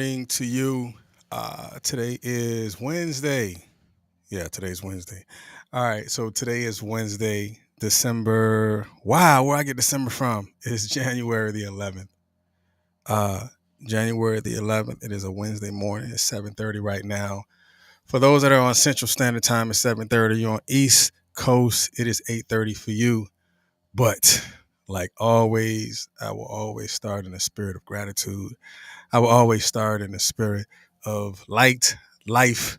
morning to you. Today is Wednesday. Yeah, today's Wednesday. All right, so today is Wednesday, December. Wow, where I get December from? It's January the 11th. Uh, January the 11th. It is a Wednesday morning. It's 7:30 right now. For those that are on Central Standard Time, it's 7:30. You're on East Coast. It is 8:30 for you. But like always, I will always start in a spirit of gratitude. I will always start in the spirit of light, life,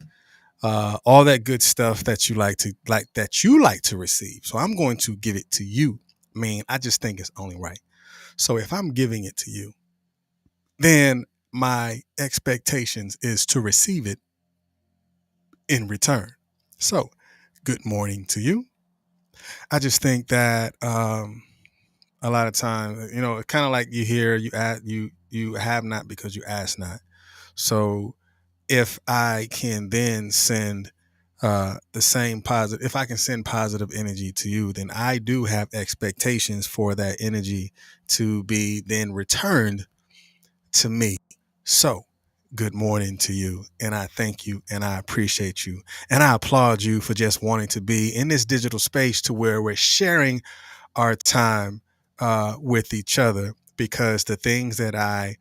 all that good stuff that you like to receive. So I'm going to give it to you. I mean, I just think it's only right. So if I'm giving it to you, then my expectations is to receive it in return. So, good morning to you. I just think that a lot of times, kind of like you hear you have not because you ask not. So if I can then send the same positive, if I can send positive energy to you, then I do have expectations for that energy to be then returned to me. So, good morning to you. And I thank you and I appreciate you. And I applaud you for just wanting to be in this digital space to where we're sharing our time with each other because the things that I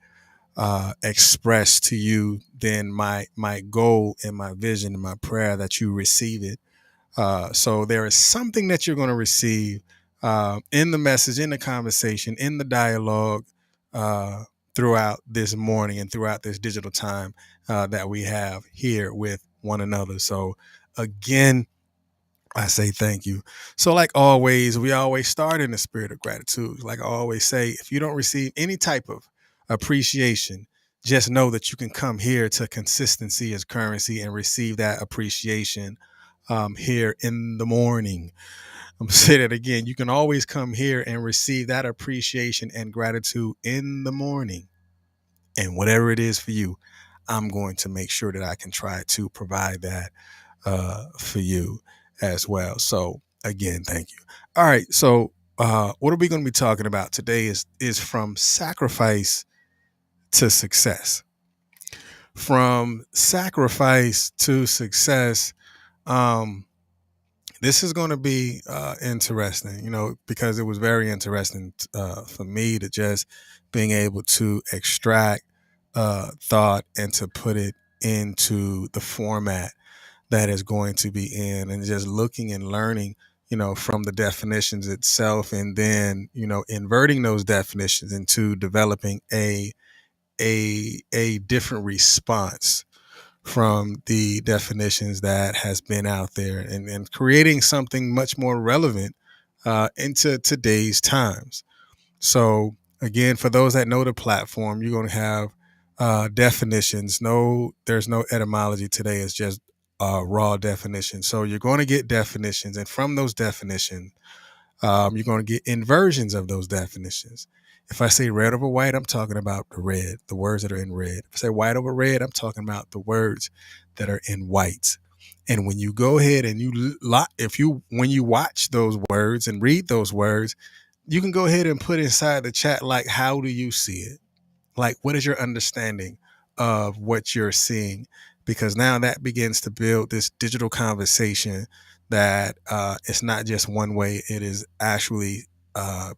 express to you, then my goal and my vision and my prayer that you receive it. So there is something that you're going to receive in the message, in the conversation, in the dialogue uh, throughout this morning and throughout this digital time that we have here with one another. So again, I say thank you. So, like always, we always start in the spirit of gratitude. Like I always say, if you don't receive any type of appreciation, just know that you can come here to consistency as currency and receive that appreciation here in the morning. I'm gonna say that again. You can always come here and receive that appreciation and gratitude in the morning. And whatever it is for you, I'm going to make sure that I can try to provide that for you as well. So again, thank you. All right. So what are we going to be talking about today is from sacrifice to success. From sacrifice to success. Um, this is going to be interesting, because it was very interesting for me to just being able to extract thought and to put it into the format that is going to be in, and just looking and learning from the definitions itself, and then inverting those definitions into developing a different response from the definitions that has been out there, and creating something much more relevant into today's times. So again, for those that know the platform, you're going to have definitions. No, there's no etymology today. It's just raw definition. So you're going to get definitions, and from those definitions, you're going to get inversions of those definitions. If I say red over white, I'm talking about the red, the words that are in red. If I say white over red, I'm talking about the words that are in white. And when you go ahead and when you watch those words and read those words, you can go ahead and put inside the chat, like, how do you see it? Like, what is your understanding of what you're seeing? Because now that begins to build this digital conversation that it's not just one way, it is actually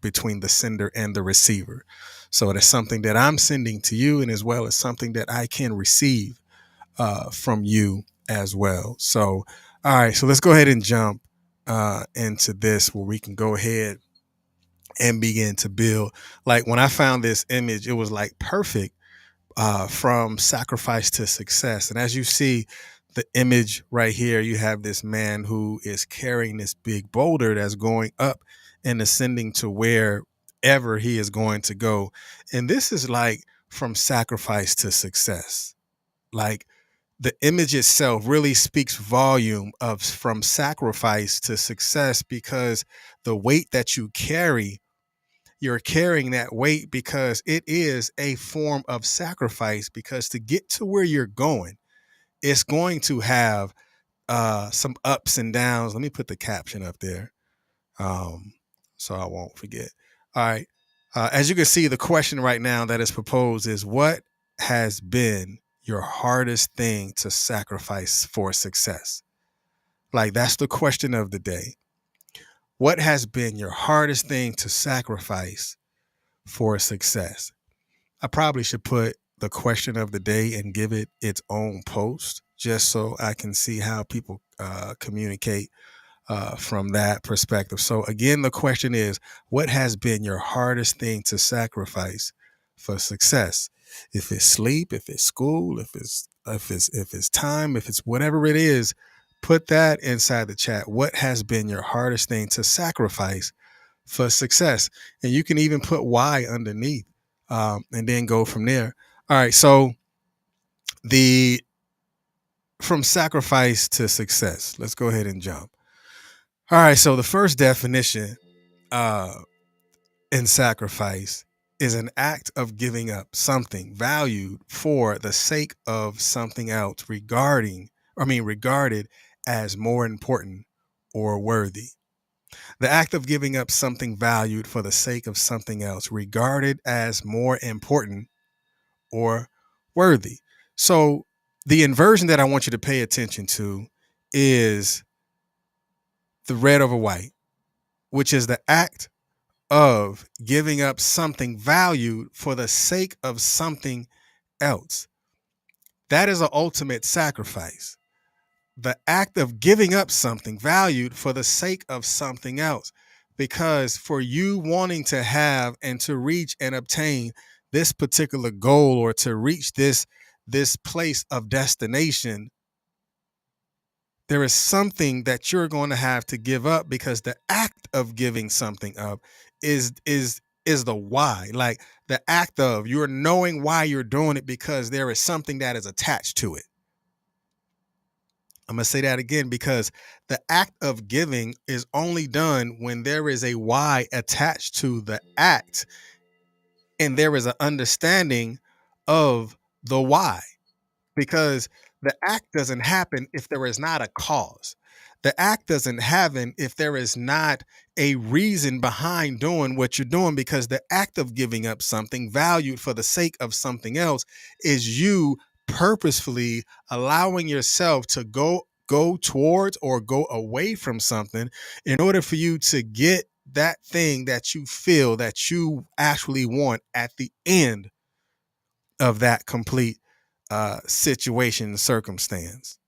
between the sender and the receiver. So it is something that I'm sending to you, and as well as something that I can receive from you as well. So, all right, so let's go ahead and jump into this, where we can go ahead and begin to build. Like when I found this image, it was like perfect from sacrifice to success. And as you see the image right here, you have this man who is carrying this big boulder that's going up and ascending to wherever he is going to go. And this is like from sacrifice to success. Like the image itself really speaks volume of from sacrifice to success, because the weight that you carry, you're carrying that weight because it is a form of sacrifice, because to get to where you're going, it's going to have some ups and downs. Let me put the caption up there so I won't forget. All right. As you can see, the question right now that is proposed is, what has been your hardest thing to sacrifice for success? Like, that's the question of the day. What has been your hardest thing to sacrifice for success? I probably should put the question of the day and give it its own post just so I can see how people communicate from that perspective. So again, the question is, what has been your hardest thing to sacrifice for success? If it's sleep, if it's school, if it's time, if it's whatever it is, put that inside the chat. What has been your hardest thing to sacrifice for success? And you can even put why underneath, and then go from there. All right. So the from sacrifice to success, let's go ahead and jump. All right. So the first definition uh, in sacrifice is an act of giving up something valued for the sake of something else regarded as more important or worthy. The act of giving up something valued for the sake of something else regarded as more important or worthy. So the inversion that I want you to pay attention to is the red over white, which is the act of giving up something valued for the sake of something else. That is an ultimate sacrifice. The act of giving up something valued for the sake of something else. Because for you wanting to have and to reach and obtain this particular goal, or to reach this place of destination, there is something that you're going to have to give up, because the act of giving something up is the why. Like, the act of you're knowing why you're doing it, because there is something that is attached to it. I'm going to say that again, because the act of giving is only done when there is a why attached to the act, and there is an understanding of the why. Because the act doesn't happen if there is not a cause. The act doesn't happen if there is not a reason behind doing what you're doing, because the act of giving up something valued for the sake of something else is you purposefully allowing yourself to go towards or go away from something in order for you to get that thing that you feel that you actually want at the end of that complete situation and circumstance.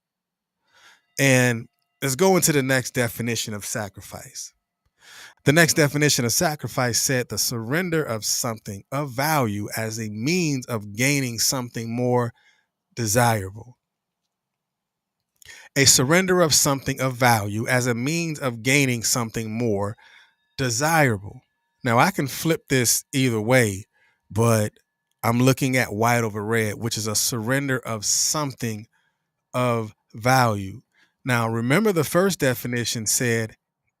And let's go into the next definition of sacrifice. The next definition of sacrifice said the surrender of something of value as a means of gaining something more desirable. A surrender of something of value as a means of gaining something more desirable. Now, I can flip this either way, but I'm looking at white over red, which is a surrender of something of value. Now, remember, the first definition said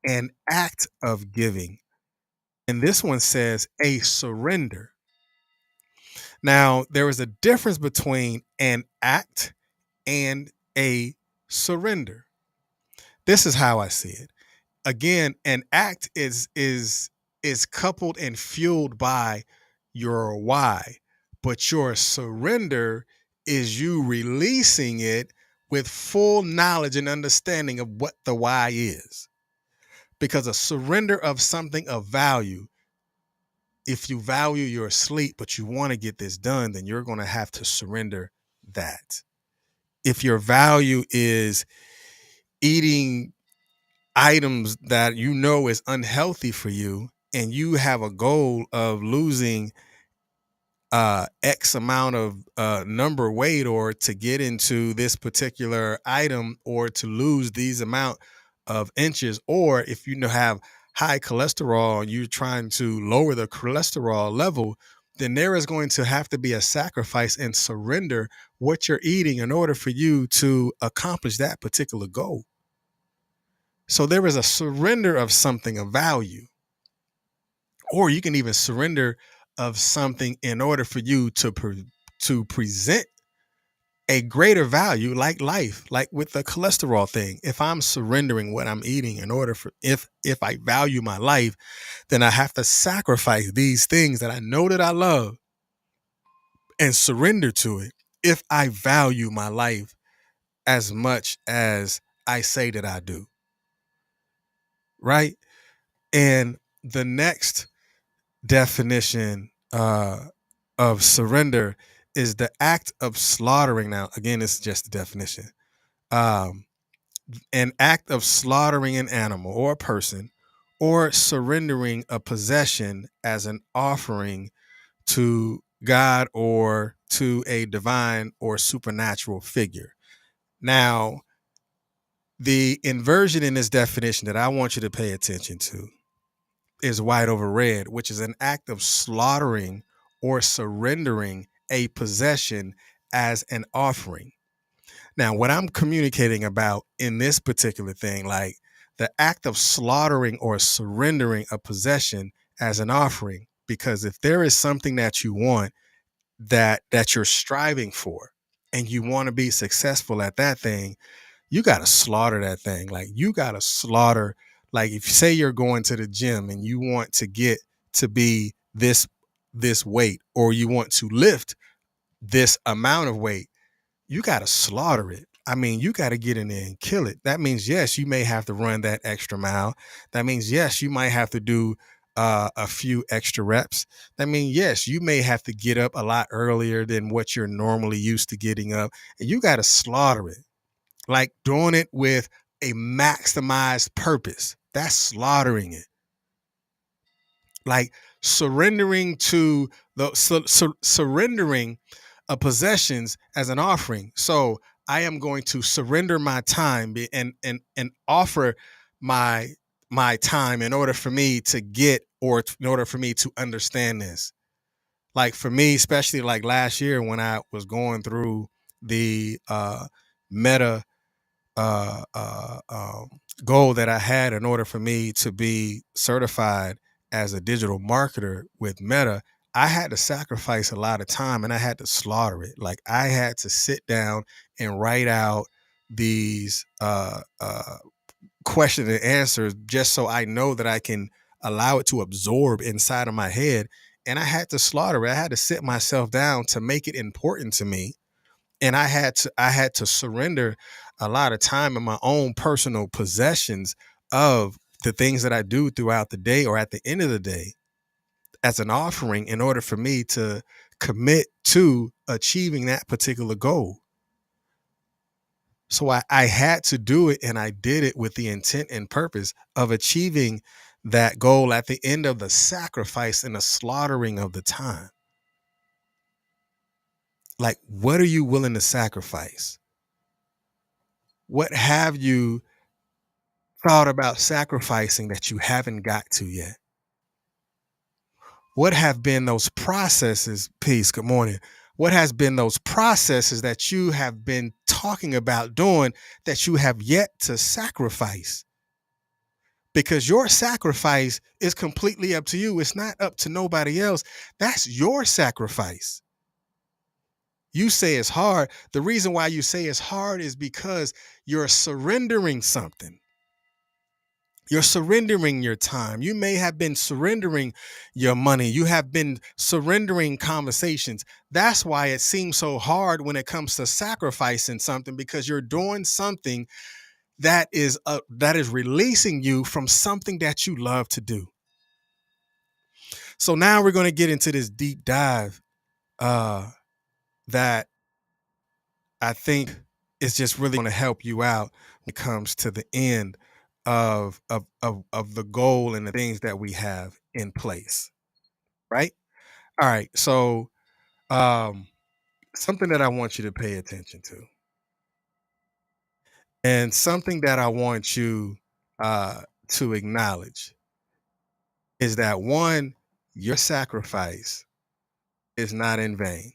an act of giving, and this one says a surrender. Now, there is a difference between an act and a surrender. This is how I see it. Again, an act is coupled and fueled by your why, but your surrender is you releasing it with full knowledge and understanding of what the why is. Because a surrender of something of value, if you value your sleep but you want to get this done, then you're going to have to surrender that. If your value is eating items that you know is unhealthy for you, and you have a goal of losing X amount of number weight, or to get into this particular item, or to lose these amount of inches, or if you have high cholesterol and you're trying to lower the cholesterol level, then there is going to have to be a sacrifice and surrender what you're eating in order for you to accomplish that particular goal. So there is a surrender of something of value, or you can even surrender of something in order for you to present a greater value, like life, like with the cholesterol thing. If I'm surrendering what I'm eating in order for, if I value my life, then I have to sacrifice these things that I know that I love and surrender to it if I value my life as much as I say that I do, right? And the next definition of surrender is the act of slaughtering. Now, again, this is just a definition. Um, an act of slaughtering an animal or a person or surrendering a possession as an offering to God or to a divine or supernatural figure. Now, the inversion in this definition that I want you to pay attention to is white over red, which is an act of slaughtering or surrendering a possession as an offering. Now, what I'm communicating about in this particular thing, like the act of slaughtering or surrendering a possession as an offering, because if there is something that you want that you're striving for and you want to be successful at that thing, you got to slaughter that thing. Like you got to slaughter, like if you say you're going to the gym and you want to get to be this weight, or you want to lift this amount of weight, you got to slaughter it. I mean, you got to get in there and kill it. That means, yes, you may have to run that extra mile. That means, yes, you might have to do a few extra reps. That means, yes, you may have to get up a lot earlier than what you're normally used to getting up. And you got to slaughter it, like doing it with a maximized purpose. That's slaughtering it. Like surrendering to surrendering possessions as an offering. So I am going to surrender my time and offer my my time in order for me to get, or in order for me to understand this. Like for me, especially like last year when I was going through the meta uh, uh, um, goal that I had in order for me to be certified as a digital marketer with Meta, I had to sacrifice a lot of time and I had to slaughter it. Like I had to sit down and write out these question and answers just so I know that I can allow it to absorb inside of my head. And I had to slaughter it. I had to sit myself down to make it important to me, and I had to surrender a lot of time in my own personal possessions of the things that I do throughout the day or at the end of the day as an offering in order for me to commit to achieving that particular goal. So I had to do it, and I did it with the intent and purpose of achieving that goal at the end of the sacrifice and the slaughtering of the time. Like, what are you willing to sacrifice? What have you thought about sacrificing that you haven't got to yet? What have been those processes? Peace, good morning. What has been those processes that you have been talking about doing that you have yet to sacrifice? Because your sacrifice is completely up to you. It's not up to nobody else. That's your sacrifice. You say it's hard. The reason why you say it's hard is because you're surrendering something. You're surrendering your time. You may have been surrendering your money. You have been surrendering conversations. That's why it seems so hard when it comes to sacrificing something, because you're doing something that is releasing you from something that you love to do. So now we're going to get into this deep dive uh, that I think is just really going to help you out when it comes to the end of the goal and the things that we have in place, right? All right. So um, something that I want you to pay attention to, and something that I want you to acknowledge, is that one, your sacrifice is not in vain.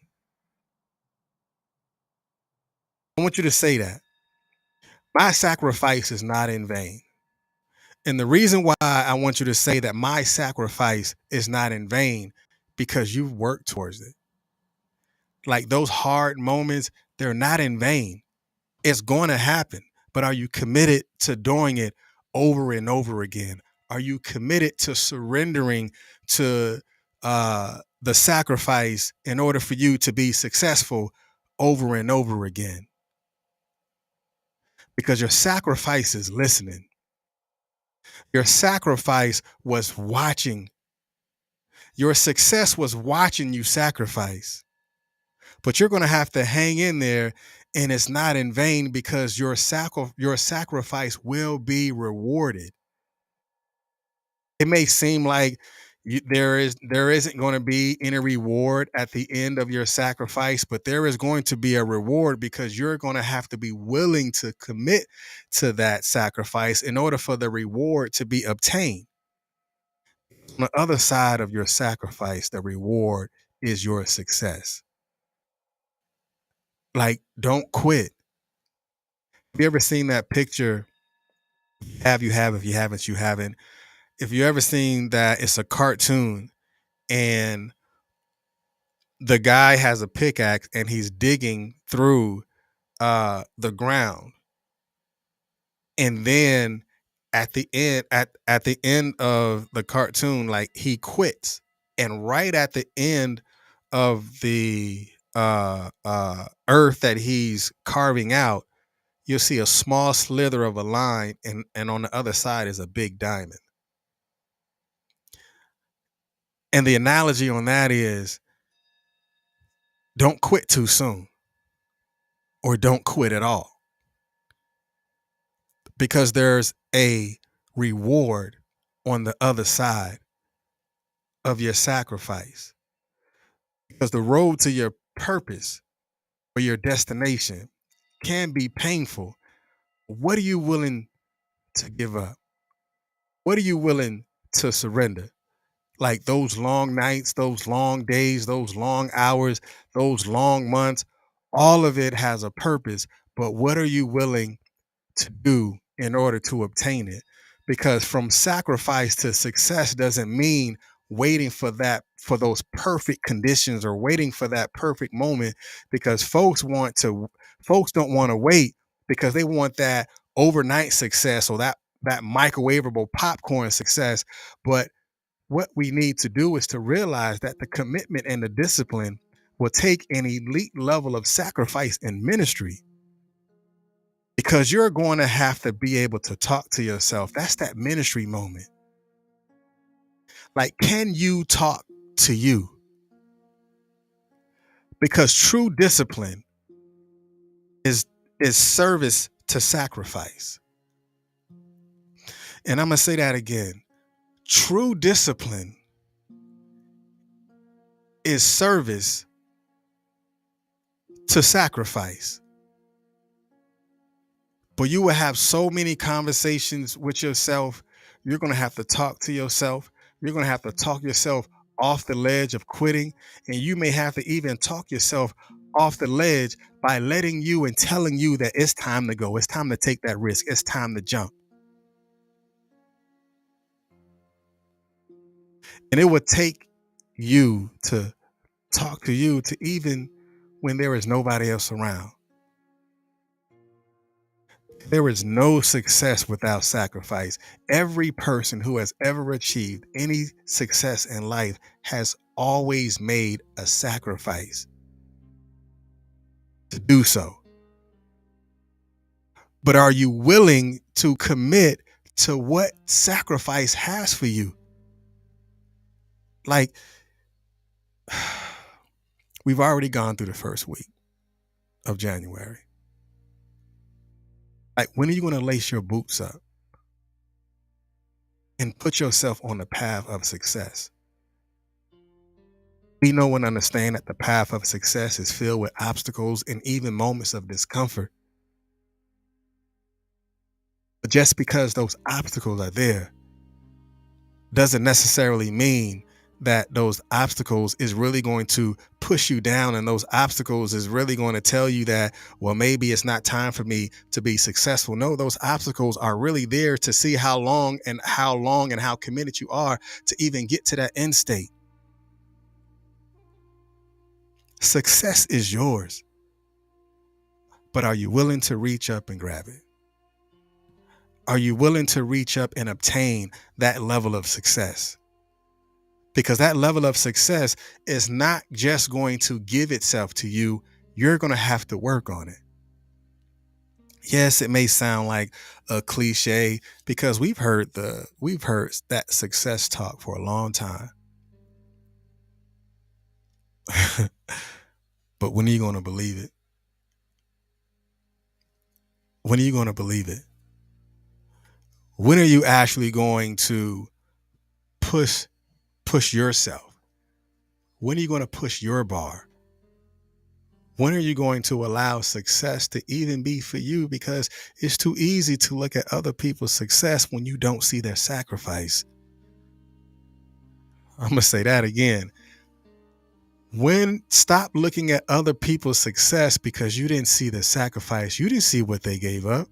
I want you to say that. My sacrifice is not in vain. And the reason why I want you to say that my sacrifice is not in vain, because you've worked towards it. Like those hard moments, they're not in vain. It's going to happen. But are you committed to doing it over and over again? Are you committed to surrendering to the sacrifice in order for you to be successful over and over again. Because your sacrifice is listening. Your sacrifice was watching. Your success was watching you sacrifice. But you're going to have to hang in there, and it's not in vain because your sacrifice will be rewarded. It may seem like there isn't going to be any reward at the end of your sacrifice, but there is going to be a reward because you're going to have to be willing to commit to that sacrifice in order for the reward to be obtained. On the other side of your sacrifice, the reward is your success. Like, don't quit. Have you ever seen that picture? Have you have? If you haven't, you haven't. If you ever seen that, it's a cartoon and the guy has a pickaxe and he's digging through the ground. And then at the end of the cartoon, like he quits. And right at the end of the earth that he's carving out, you'll see a small slither of a line, and on the other side is a big diamond. And the analogy on that is don't quit too soon or don't quit at all because there's a reward on the other side of your sacrifice. Because the road to your purpose or your destination can be painful. What are you willing to give up? What are you willing to surrender? Like those long nights, those long days, those long hours, those long months, all of it has a purpose. But what are you willing to do in order to obtain it? Because from sacrifice to success doesn't mean waiting for those perfect conditions or waiting for that perfect moment, because folks don't want to wait because they want that overnight success or that microwavable popcorn success. But what we need to do is to realize that the commitment and the discipline will take an elite level of sacrifice in ministry, because you're going to have to be able to talk to yourself. That's that ministry moment. Like, can you talk to you? Because true discipline is service to sacrifice. And I'm going to say that again. True discipline is service to sacrifice. But you will have so many conversations with yourself. You're going to have to talk to yourself. You're going to have to talk yourself off the ledge of quitting. And you may have to even talk yourself off the ledge by letting you and telling you that it's time to go. It's time to take that risk. It's time to jump. And it would take you to talk to you to even when there is nobody else around. There is no success without sacrifice. Every person who has ever achieved any success in life has always made a sacrifice to do so. But are you willing to commit to what sacrifice has for you? Like, we've already gone through the first week of January. Like, when are you going to lace your boots up and put yourself on the path of success? We know and understand that the path of success is filled with obstacles and even moments of discomfort. But just because those obstacles are there doesn't necessarily mean that those obstacles is really going to push you down, and those obstacles is really going to tell you that, well, maybe it's not time for me to be successful. No, those obstacles are really there to see how long and how committed you are to even get to that end state. Success is yours, but are you willing to reach up and grab it? Are you willing to reach up and obtain that level of success? because that level of success is not just going to give itself to you. You're going to have to work on it. Yes, it may sound like a cliche because we've heard that success talk for a long time. But when are you going to believe it? When are you going to believe it? When are you actually going to push push yourself? When are you going to push your bar? When are you going to allow success to even be for you? Because it's too easy to look at other people's success when you don't see their sacrifice. I'm going to say that again. Stop looking at other people's success because you didn't see the sacrifice. You didn't see what they gave up.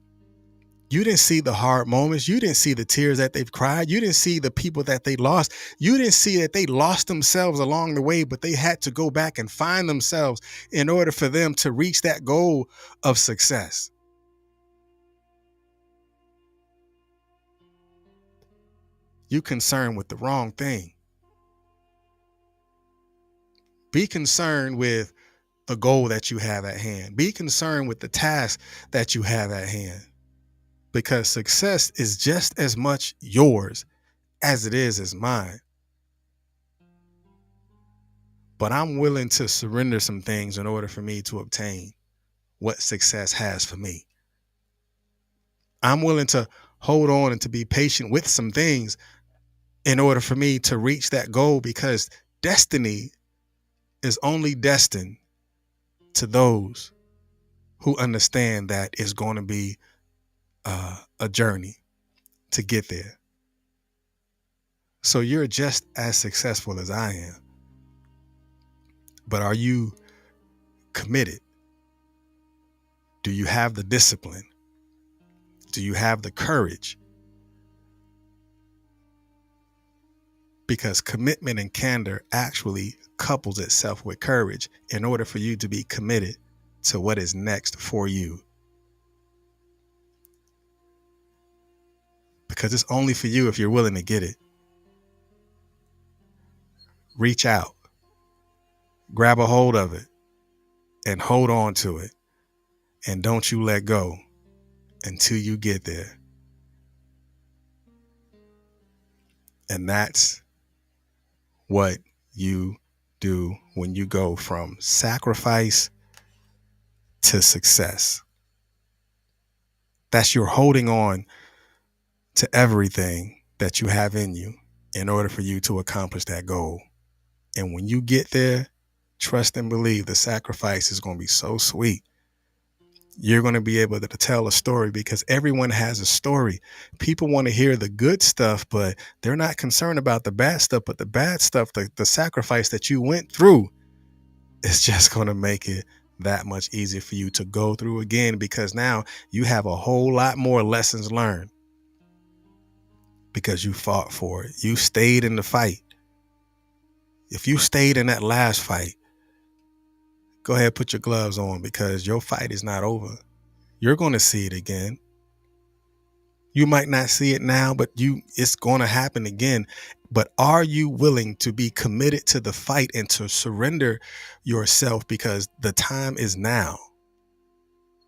You didn't see the hard moments. You didn't see the tears that they've cried. You didn't see the people that they lost. You didn't see that they lost themselves along the way, but they had to go back and find themselves in order for them to reach that goal of success. You concerned with the wrong thing. Be concerned with the goal that you have at hand. Be concerned with the task that you have at hand. Because success is just as much yours as it is as mine. But I'm willing to surrender some things in order for me to obtain what success has for me. I'm willing to hold on and to be patient with some things in order for me to reach that goal, because destiny is only destined to those who understand that it's going to be a journey to get there. So you're just as successful as I am. But are you committed? Do you have the discipline? Do you have the courage? Because commitment and candor actually couples itself with courage in order for you to be committed to what is next for you. Because it's only for you if you're willing to get it. Reach out, grab a hold of it, and hold on to it. And don't you let go until you get there. And that's what you do when you go from sacrifice to success. That's your holding on to everything that you have in you in order for you to accomplish that goal. And when you get there, trust and believe the sacrifice is going to be so sweet. You're going to be able to tell a story, because everyone has a story. People want to hear the good stuff, but they're not concerned about the bad stuff. But the bad stuff, the sacrifice that you went through, is just going to make it that much easier for you to go through again, because now you have a whole lot more lessons learned because you fought for it. You stayed in the fight. If you stayed in that last fight, go ahead, put your gloves on, because your fight is not over. You're going to see it again. You might not see it now, but it's going to happen again. But are you willing to be committed to the fight and to surrender yourself, because the time is now?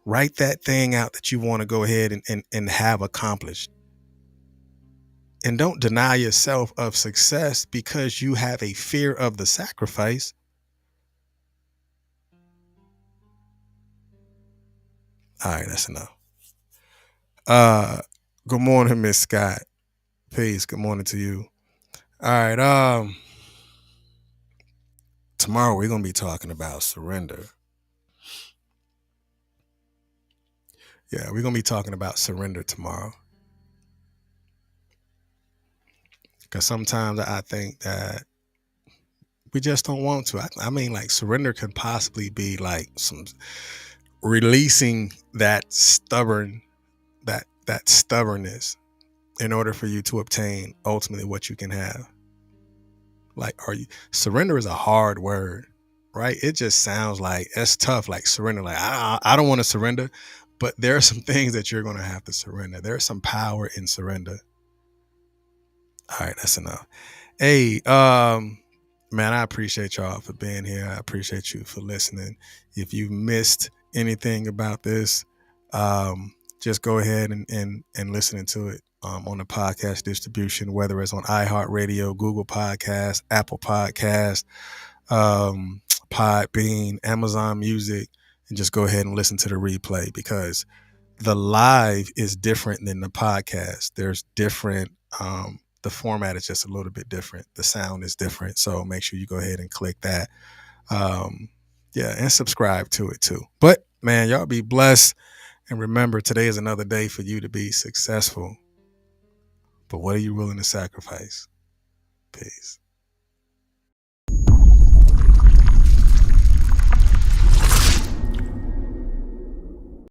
Write that thing out that you want to go ahead and have accomplished. And don't deny yourself of success because you have a fear of the sacrifice. All right, that's enough. Good morning, Miss Scott. Peace. Good morning to you. All right. Tomorrow we're gonna be talking about surrender. Yeah, we're gonna be talking about surrender tomorrow. Because sometimes I think that we just don't want to. I mean, like, surrender could possibly be like some releasing that stubbornness in order for you to obtain ultimately what you can have. Like, surrender is a hard word, right? It just sounds like it's tough, like surrender. Like, I don't want to surrender, but there are some things that you're going to have to surrender. There's some power in surrender. All right, that's enough. Hey, man, I appreciate y'all for being here. I appreciate you for listening. If you missed anything about this, just go ahead and listen to it on the podcast distribution, whether it's on iHeartRadio, Google Podcasts, Apple Podcasts, um, Podbean, Amazon Music, and just go ahead and listen to the replay because the live is different than the podcast. There's different. The format is just a little bit different. The sound is different. So make sure you go ahead and click that. Yeah, and subscribe to it too. But man, y'all be blessed. And remember, today is another day for you to be successful. But what are you willing to sacrifice? Peace.